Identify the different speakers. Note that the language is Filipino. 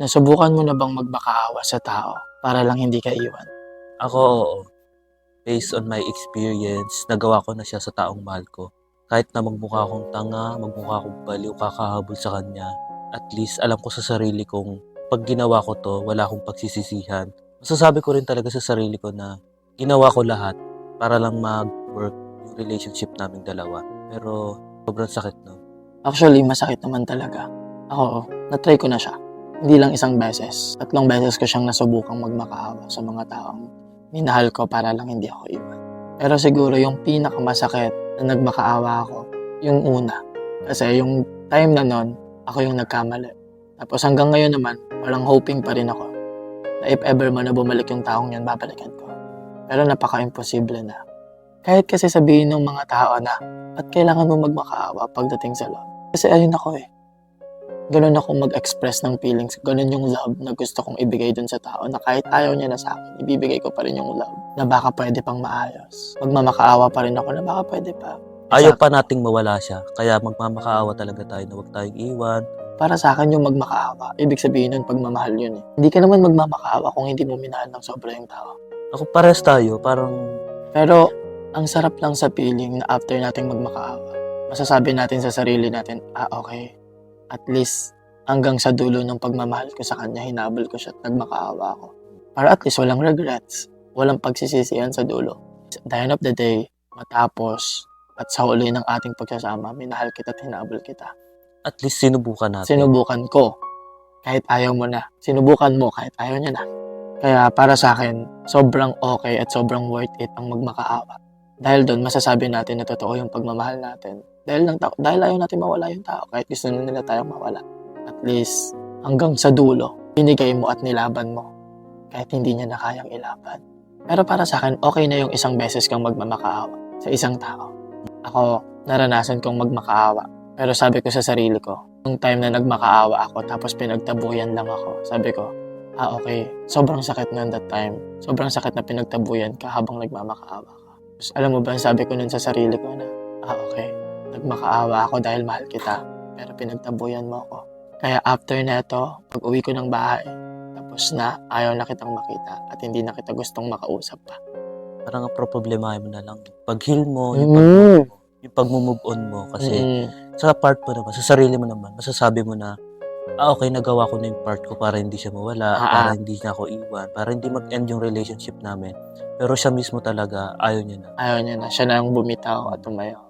Speaker 1: Nasubukan mo na bang magmakaawa sa tao para lang hindi ka iwan?
Speaker 2: Ako, oo. Based on my experience, nagawa ko na siya sa taong mahal ko. Kahit na magmukha akong tanga, magmukha akong baliw, kakahabol sa kanya, at least alam ko sa sarili kong pag ginawa ko to, wala akong pagsisisihan. Masasabi ko rin talaga sa sarili ko na ginawa ko lahat para lang mag-work yung relationship naming dalawa. Pero sobrang sakit no.
Speaker 1: Actually, masakit naman talaga. Ako, na-try ko na siya. Hindi lang isang beses. 3 beses ko siyang nasubukang magmakaawa sa mga taong minahal ko para lang hindi ako iwan. Pero siguro yung pinakamasakit na nagmakaawa ako, yung una. Kasi yung time na nun, ako yung nagkamali. Tapos hanggang ngayon naman, parang hoping pa rin ako na if ever man na bumalik yung taong yun, babalikan ko. Pero napaka-imposible na. Kahit kasi sabihin ng mga tao na, at kailangan mo magmakaawa pagdating sa love. Kasi ayun ako eh. Ganun ako mag-express ng feelings. Ganun yung love na gusto kong ibigay dun sa tao na kahit ayaw niya na sa akin, ibibigay ko pa rin yung love na baka pwede pang maayos. Magmamakaawa pa rin ako na baka pwede pa.
Speaker 2: Ayaw pa nating mawala siya, kaya magmamakaawa talaga tayo na huwag tayong iwan.
Speaker 1: Para sa akin yung magmakaawa, ibig sabihin nun pagmamahal yun eh. Hindi ka naman magmamakaawa kung hindi mo minahal ng sobra yung tao.
Speaker 2: Ako pares tayo, parang
Speaker 1: Pero ang sarap lang sa feeling na after nating magmakaawa, masasabi natin sa sarili natin, okay, at least hanggang sa dulo ng pagmamahal ko sa kanya, hinabol ko siya at nagmakaawa ako. Para at least walang regrets, walang pagsisisihan sa dulo. At the end of the day, matapos at sa huli ng ating pagsasama, minahal kita at hinabol kita.
Speaker 2: at least sinubukan natin.
Speaker 1: Sinubukan ko, kahit ayaw mo na. Sinubukan mo, kahit ayaw niya na. Kaya para sa akin, sobrang okay at sobrang worth it ang magmakaawa. Dahil doon, masasabi natin na totoo yung pagmamahal natin. Dahil ayaw natin mawala yung tao, kahit gusto na nila tayong mawala. At least, hanggang sa dulo, binigay mo at nilaban mo. Kahit hindi niya na kayang ilaban. Pero para sa akin, okay na yung isang beses kang magmamakaawa sa isang tao. Ako, naranasan kong magmakaawa. Pero sabi ko sa sarili ko, nung time na nagmakaawa ako tapos pinagtabuyan lang ako, sabi ko, okay, sobrang sakit nun that time. Sobrang sakit na pinagtabuyan ka habang nagmamakaawa ka. Tapos, alam mo ba, sabi ko nun sa sarili ko na, okay, nagmakaawa ako dahil mahal kita, pero pinagtabuyan mo ako. Kaya after neto, pag uwi ko ng bahay, tapos na, ayaw na kitang makita at hindi na kita gustong makausap pa.
Speaker 2: Parang ang problemahin mo na lang yung pag-heal mo, yung pag-move on mo. Kasi sa part mo naman, sa sarili mo naman, masasabi mo na, okay, nagawa ko na yung part ko para hindi siya mawala, para hindi niya ako iwan, para hindi mag-end yung relationship namin. Pero siya mismo talaga, ayaw niya na. Ayaw niya na. Siya na ang bumitaw at tumayo.